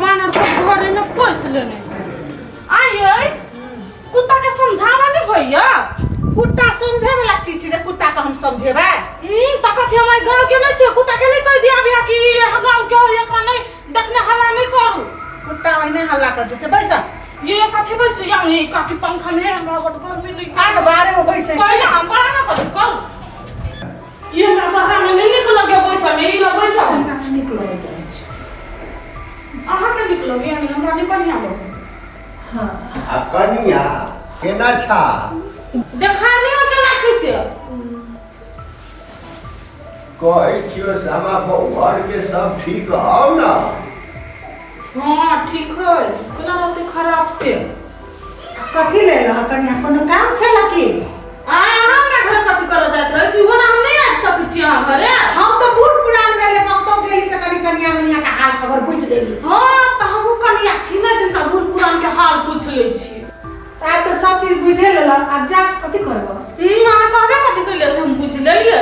बानर सब घरे में पोस लेने आइए कुत्ता के समझावा नहीं होइया कुत्ता समझे वाला चीज रे कुत्ता का हम समझेबे त कथि हमारे गांव के नहीं छे कुत्ता के नहीं कह दिया अभी कि गांव के हो एकरा नहीं देखने हल्ला नहीं करू कुत्ता वही हल्ला कर दे बैसा ये कथि बस ये काफी पंखा में हमरा बड़ गर्मी नहीं कान बारे में बैसे पहले हम बड़ा ना कर ये मैं बाहर में नहीं निकल गया पैसा में ई ला पैसा निकलो जाए आहा के निकलो ये हमरा नहीं बढ़िया बा हां आ कनिया केना छा देखा नहीं हो केना छी से कहै छियो सामा घर के सब ठीक हौ ना हां ठीक है कोना रहते खराब से कथि ले ल कन्या कोनो काम छै लकी हमरा घर कथि कर जात रहै छी होना हम नहीं आ सकै छी अहाँ घरे हम तो बूढ़ पुरान गेले कतो गेली त कनी कन्या मनिया का हाल खबर पूछ लेली हां त हमहु कनिया छी ना दिन का बूढ़ पुरान के हाल पूछ ले छी ता तो सब चीज बुझे लेला अब जा कथि करबो अहाँ कहबे कथि कइले से हम पूछ लेलिए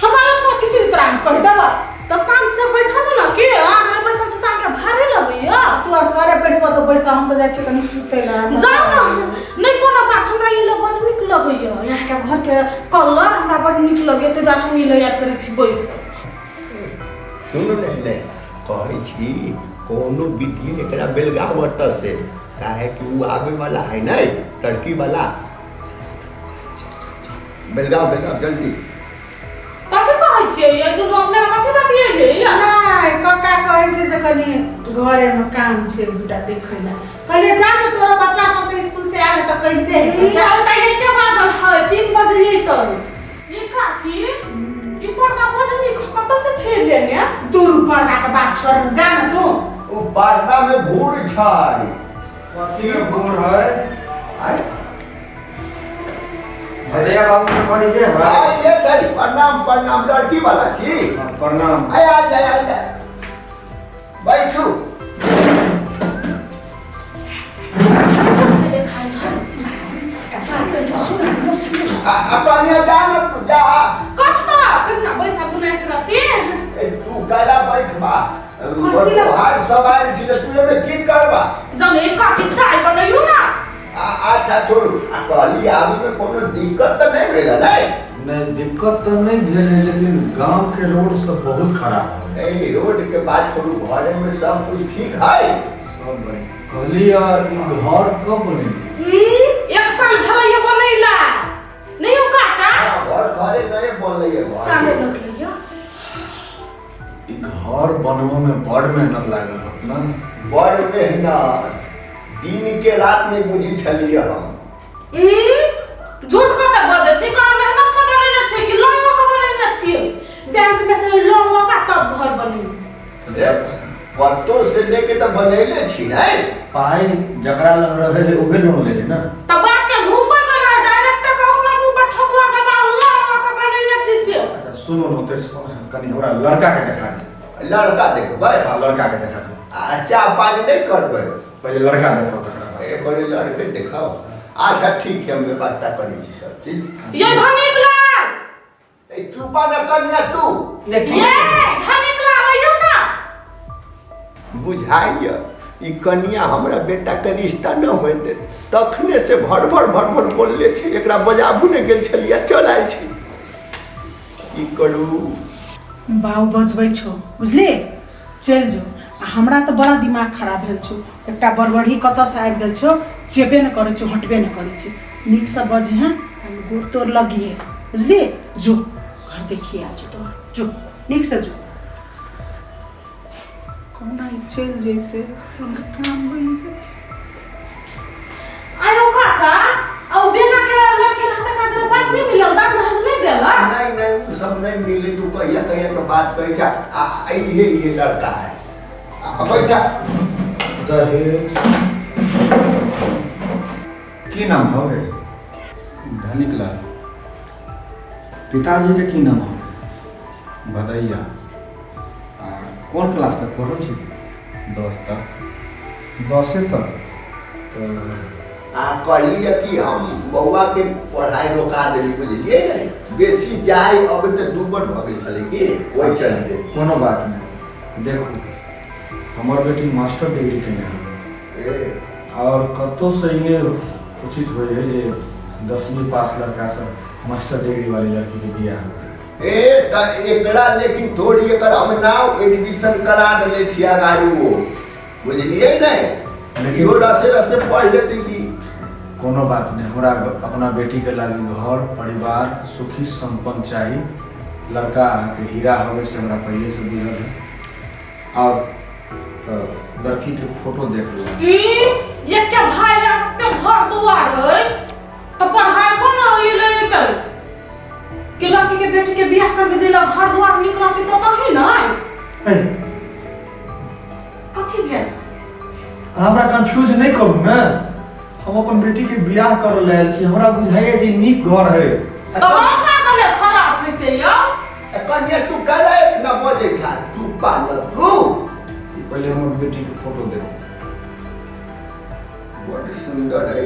हमारा कथि चीज तोरा हम कह देबो त शाम से बैठा दो ना कि अहाँ घर बैसल छी त अहाँ के भारे लगैया तू असगरे पैसा तो पैसा हम तो जाय छी कनी सुते ला जाओ ना नहीं कोनो बात हमरा ई लोग बड़ निक लगैया यहाँ के घर के कलर हमरा बड़ निक लगे त हम ई ले याद करै छी बैसल सुन ले कहै छी कोनो बिटिया एकरा बेलगावत से काहे कि वो आवे वाला है नहीं लड़की वाला बेलगाव जल्दी कथि कहै छियै ये दुनू अपने कथि बतियैले नहीं कक्का कहै छै जे कनी घरे में काम छै बेटा देखैला कहले जा न तोरा बच्चा सब तो स्कूल से आले त कहिते है चल त ये के बाजल है 3 बजे ये तो ये काकी ई पर्दा बड़ निक कत से छेड़ लेने दूर पर्दा के बात छोड़ जा न तू ओ पर्दा में भूर छै कथी में भूर है आय भदैया बाबू के बड़ी जे है ये सही प्रणाम लड़की वाला छी प्रणाम आय आ जा बैठू अपने जान तू जा कत्ता कन्ना बैसा तू नहीं करती तू काला बैठबा हर सवाल छी तू में की करबा जब एक काकी चाय बनैयो ना अच्छा छोड़ू कहली आबे में कोनो दिक्कत तो नहीं भेला नहीं दिक्कत तो नहीं भेले लेकिन गांव के रोड सब बहुत खराब है ए रोड के बात छोड़ू घरे में सब कुछ ठीक है सब बड़ी कहली ई घर कब बनेली एक साल भले ये बनैला नहीं हो काका और घरे नहीं बोल रही है साले लग लिया ई घर बनवा में बड़ मेहनत लागल होत ना बड़ मेहनत दिन के रात में बुझी छलिए हम झूठ कते बजे छी का मेहनत से बनेने छै कि लोन का बनेने छी बैंक में से लोन का तब घर बनी कतो से लेके तो बनैले छी नहीं पाई जकरा लग रहे ओहे लोन ले ना तब बात के घूम पर कर डायरेक्ट अकाउंट में मुंह पर ठकुआ के लोन का बनेने छी से अच्छा सुनो न ते कनी हमरा लड़का के देखा दे लड़का देखो भाई हां लड़का के देखा दे अच्छा पानी नहीं करबे पहले लड़का देखो तकरा ए बड़े लड़के दिखाओ अच्छा ठीक है हम व्यवस्था करी छी सब चीज ये धनिक लाल ए चुपा न कन्या तू ये धनिक लाल आइयो ना बुझाइए ई कन्या हमरा बेटा के रिश्ता न होते तखने से भर भर बोलले छी एकरा बजाबू ने गेल छलिया चल आइल छी ई करू बाऊ बजबै छो बुझले चल जो हमरा तो बड़ा दिमाग खराब भेल छो एकटा बड़बड़ी कत से आबि गेल छो जेबे न करे छो हटबे न करे छो नीक से बज हैं हम गोड़ तोड़ लगी है बुझली जो घर देखिए आज तो जो नीक से जो कोना चल जेते तो काम बन जाए आयो काका औ बिना के लड़के रहते का जरा बात नहीं मिलल दाम दहेज नहीं देला नहीं वो सब नहीं मिले तू कहिया के बात करी जा ये लड़का है बैठा दहेज की नाम हवे धनिक लाल पिताजी के की नाम हवे भदैया आ कौन क्लास तक पढ़ल छी 10 तक 10 तक तो कहलिए कि हम बउआ के पढ़ाई रोका देली बुझलिए बेसी जाए अब तो दुपट भ गेल छले कि ओइ चलते कोनो बात नहीं देखो हमार बेटी मास्टर डिग्री केने है और कतो से इने उचित हो है जे 10वीं पास लड़का सब मास्टर डिग्री वाली लड़की के बियाह होते एकरा लेकिन थोड़ी एकर हम नाव एडमिशन करा देले छिया गाड़ी वो बुझलिए नहीं इहो रसे रसे पढ़ लेती की कोनो बात नहीं हमरा अपना बेटी के लागी घर परिवार सुखी संपन्न चाहिए लड़का के हीरा होवे से हमरा पहले से बुझल है और तो लड़की के फोटो देख लो ये क्या भाई है ते घर दुआर है तो पढ़ाई को ना होई लेते कि लड़की के बेटी के बियाह करके जेला घर दुआर निकलती तो ही ना कथी भेल हमरा कंफ्यूज नहीं करू ना हम अपन बेटी के बियाह कर लेल छी हमरा बुझाइए जे नीक घर है तो हम का कहले खराब है से यो कन्या तू करे ना बजे छा चुप न तू पहले हमर बेटी के फोटो देखो बहुत सुंदर है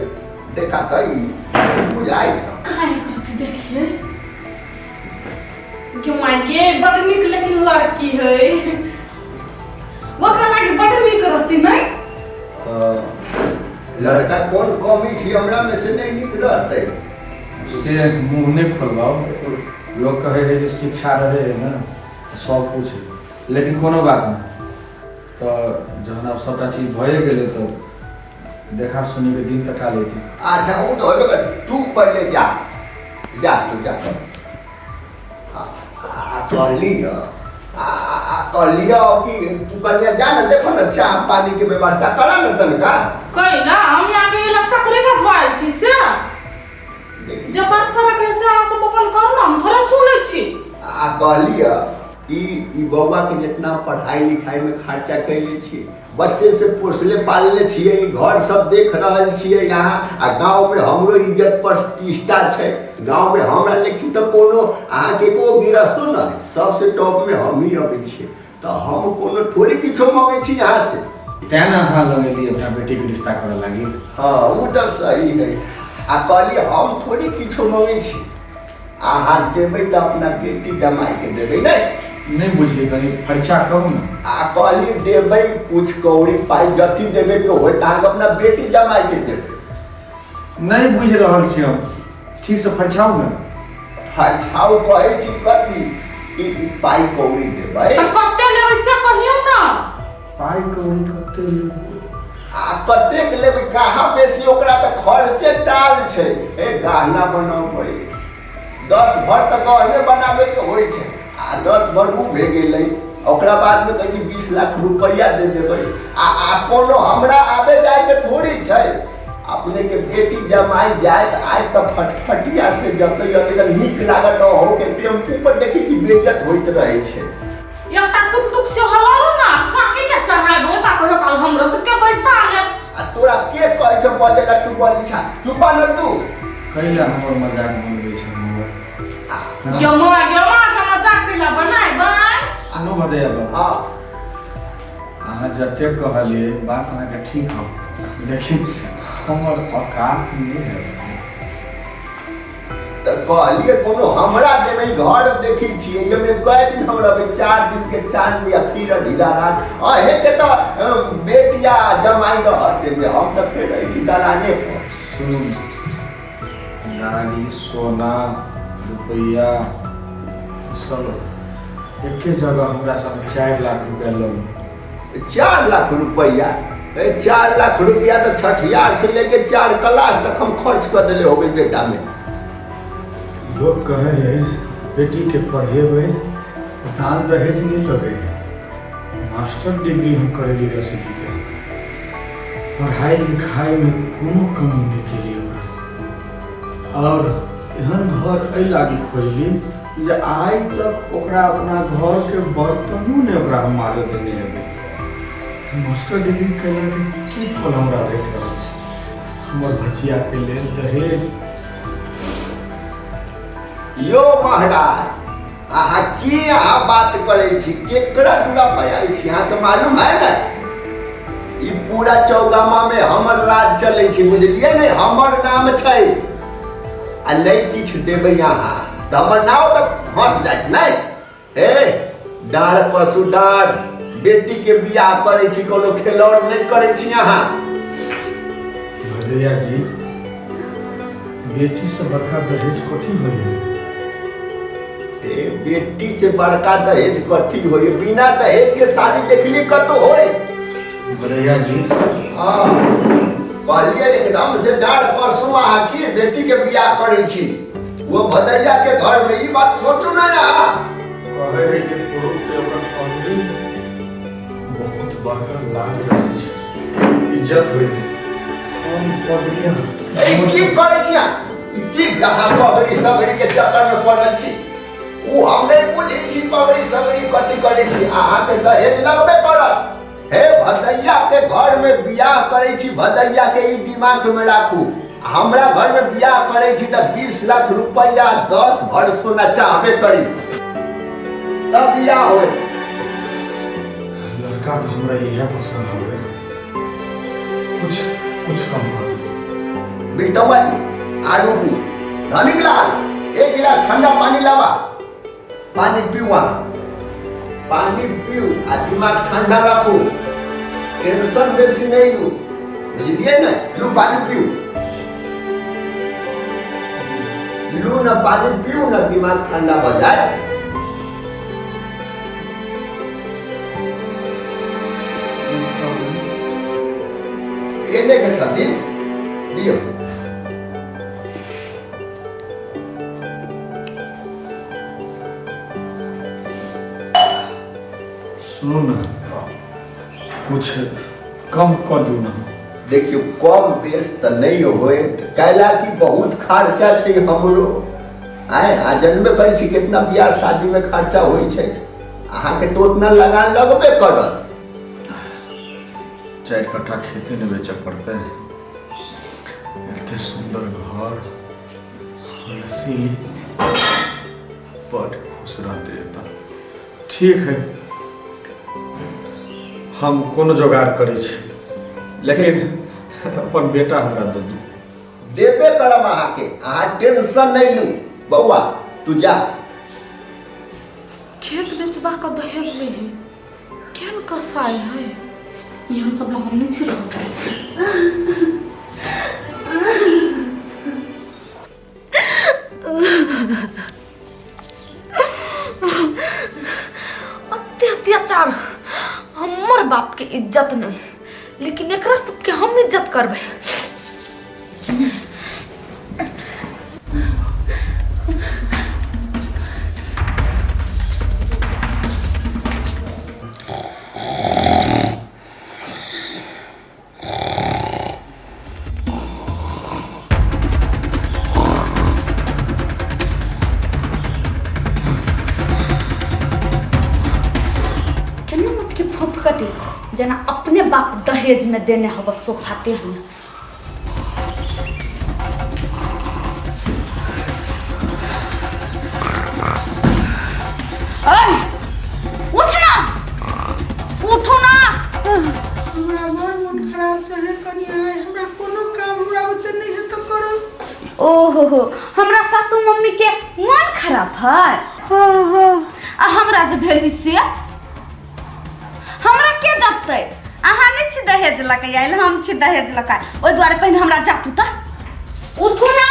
देखा कई बुझाई काहे करती देखिए क्यों मांगे बड़ निक लेकिन लड़की है वो का लागी बड़ निक रहती नहीं तो लड़का कौन कमी छी हमरा में से नहीं निक रहते से मुंह नहीं खोलवाओ लोग कहे है जे शिक्षा रहे है ना सब कुछ है लेकिन कोनो बात नहीं तो जहन अब सबटा चीज भए गेले तो देखा सुनी के दिन तका लेती अच्छा वो तो होबे तू पहले जा तू जा कर लिया कर लिया कि तू कन्या जा ना देखो ना चाय पानी के व्यवस्था करा ना तनका कइला हम यहाँ पे लच्चा करे बतवाल छी से जे बात करे के से आ सब अपन करू ना हम थोड़ा सुनै छी कहलिया ई बौआ के जितना पढ़ाई लिखाई में खर्चा कैले छी बच्चे से पोसले पालले छिए घर सब देख रहल छिए यहाँ आ गांव में हमरो इज्जत प्रतिष्ठा छै गांव में हमरा लेकिन तो कोनो अहाँ के को गिरस्तो न सबसे टॉप में हम ही अबै छी तो हम कोनो थोड़ी किछो मांगे छी यहाँ से तैं ना हां लगेली अपना बेटी के रिश्ता करे लागी हां वो तो सही है आ कहलिए हम थोड़ी किछो मांगे छी अहाँ देबै तो अपना बेटी जमाई के देबै नहीं बुझली कनी परीक्षा कहू ना आ कहली देबै कुछ कौड़ी पाई जति देबै के होय ताक अपना बेटी जमाई के देबै नहीं बुझ रहल छी हम ठीक से परीक्षाओ ना छाऊ कहै छी कथी ई पाई कौड़ी देबै त कते लेबै से कहियो ना पाई कौड़ी कते लेबै आ कतेक लेबै कहाँ बेसी ओकरा त खर्चे टाल छै ए गहना बनाउ पड़े 10 भर तक गहने बनाबै के होय छै आ 10 भर उ भे गेलै ओकरा बाद में कहै 20 लाख रुपया दे देबै आ कोनो हमरा आबे जाय के थोड़ी छै अपने के बेटी जमाई जाए त आइ त फटफटिया से जतै जतै नीक लागत हो के टेम्पू पर देखै छी बेइज्जत होइत रहै छै एकटा टुक टुक से हलालो ना काकी के चढ़ाइबो ता कहियो काल हमरो से के पैसा ले आ तोरा के कहै छ बजेला तू बजे छा चुप न तू कैला हमर मजाक बनबै छै यो का मजाक केला बनाई बन सुनो बदैया बाबा हां अहाँ जते कहलिए बात अहाँ के ठीक हो लेकिन हमर औकात नहीं है त कहलिए कोनो हमरा देबै घर देखै छियै एमे कई दिन हमरा 4 दिन के चांद या फिर धीरा रात अहे के त बेटिया जमाई रहते में हम त फेर रही छी दलाने पर सुनो नानी सोना रुपया सब एक जगह हमरा सब 4 लाख रुपया लग 4 लाख रुपया 4 लाख रुपया तो छठियार से लेके 4 कलाक तक हम खर्च कर दिले होबे बेटा में लोग कहे है बेटी के पढ़ेबे दान दहेज नहीं लगे मास्टर डिग्री हम करेली रेसिपी के पढ़ाई लिखाई में कोनो कमी नहीं केली और एहन घर एहि लागी खोजली जे आइ तक ओकरा अपना घर के बर्तनों ने ओकरा हम मारे देने हेबै मास्टर डिग्री कैला के की फल हमरा भेट रहल छै हमर भचिया के लेल दहेज यो महाराज अहाँ की अहाँ बात करे छी केकरा दूरा पे आई छी अहाँ के मालूम है ना ई पूरा चौगामा में हमर राज चले छी बुझलिए ने हमर नाम छै आ नहीं किछ देबै अहाँ त हमर नाम तक फंस जाइत नहीं ए डार पशु डार बेटी के बियाह करे छी, कोनो खिलौड़ नहीं करे छी अहाँ। भदैया जी, बेटी से बड़का दहेज कथी होई? ए बेटी से बड़का दहेज कथी होई? बिना दहेज के शादी देखली कतो होई? भदैया जी, हाँ, कहलिए एकदम से डार परसों अहाँ की बेटी के बियाह करे छी, वो भदैया के घर में, ई बात सोचू ना यहाँ। कहे है कि पुरुष के अपन पगड़ी बहुत बड़का लाज रहे छै, इज्जत होई। हम पगड़िया की करे छी अहाँ? की यहाँ पगड़ी सगड़ी के चक्कर में पड़ल छी? वो हम नहीं बुझे छी पगड़ी सगड़ी कथी करे छी। अहाँ के दहेज लगबे करत। हे भदैया के घर में बियाह करे छी, भदैया के ई दिमाग में राखू। हमरा घर में बियाह करे छी त 20 लाख रुपया 10 भर सोना चाहबे करी, तब बियाह होए। लड़का तो हमरा यह पसंद होवे, कुछ कम कर दो। बेटवा जी आलू पू, धनिक लाल 1 गिलास ठंडा पानी लावा, पानी पीवा, पानी पीऊ आ दिमाग ठंडा रखू, टेंशन बेसी नहीं लू, बुझलिए ना? लू पानी पीऊ, लू ना पानी पीऊ ना, दिमाग ठंडा हो जाए। एने के छथिन दियो। सुनो ना, कुछ कम कर दू ना। देखियो कम बेस त नहीं होए, कैला की बहुत खर्चा छै हमरो। आए आ जन्मे करी छी कितना बियाह शादी में खर्चा होई छै, अहाँ के तो उतना लगान लगबे करत। 4 कट्ठा खेते ने बेचे पड़ते, इतने सुंदर घर, रसीली, बड़ खुश रहते तो ठीक है। हम कोनो जोगाड़ करे छी, लेकिन अपन बेटा हमरा दे दू। देबे करम अहाँ के, अहाँ टेंशन नहीं लू। बउआ तू जा। खेत बेचबा का दहेज ले है, केन कसाई है? यहाँ सब लोग हमने छी रह अत्याचार, हमर बाप के इज्जत नहीं, लेकिन एकरा सबके हम इज्जत करबे। जना अपने बाप दहेज में देने हवा सो खाते हैं। उठना, उठो ना। हमरा मन खराब चाहे कनिया, हमरा कोनो काम हमरा बते नहीं है तो करो। ओहो, हमरा सासू मम्मी के मन खराब है। आ हमरा जे भेल से हमरा के जपते? अहाँ नहीं छी दहेज लके आइल, हम छी दहेज लके। ओइ द्वारे पहले हमरा जातू त उठू ना।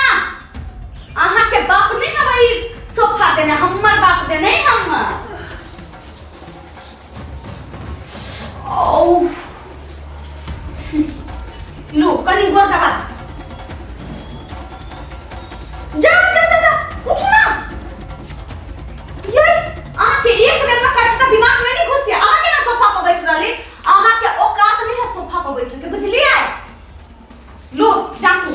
अहाँ के बाप नहीं हवई सोफा देने, हमर बाप देने हम। ओ लो कनी गोर दबा। जा उठू ना। ये अहाँ के एक बेर का कचरा दिमाग में नहीं घुसिया। अहाँ के ना सोफा पर बैठ रहली, अहाँ के औकात नहीं है सोफा पर बैठ के, बुझलिए? लो जाकू।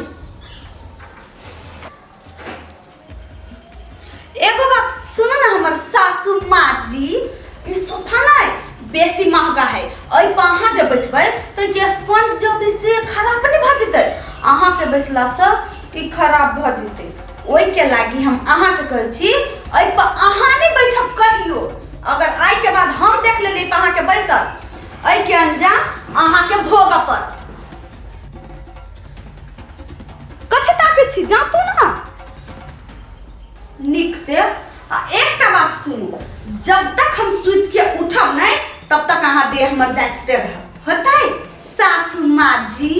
एगो बात सुनो ना हमर सासू माँ जी, ई सोफा ना बेसी महंगा है। ओइ पर अहाँ जब बैठबै तो के स्पंज जब से खराब नहीं भ जेतै, अहाँ के बैसला से ई खराब भ जेतै। ओइ के लागी हम अहाँ के कहै छी, ओइ पर अहाँ नहीं बैठब कहियो। अगर आई के बाद हम देख लेली पर अहाँ के बैसल, ओइ के अंजाम अहाँ के भोग पर। कथि ताके छी? जातू ना निक से। एकटा बात सुनू, जब तक हम सुत के उठब नहीं तब तक अहाँ देह हमर जांचते रह होता है सासू माँ जी।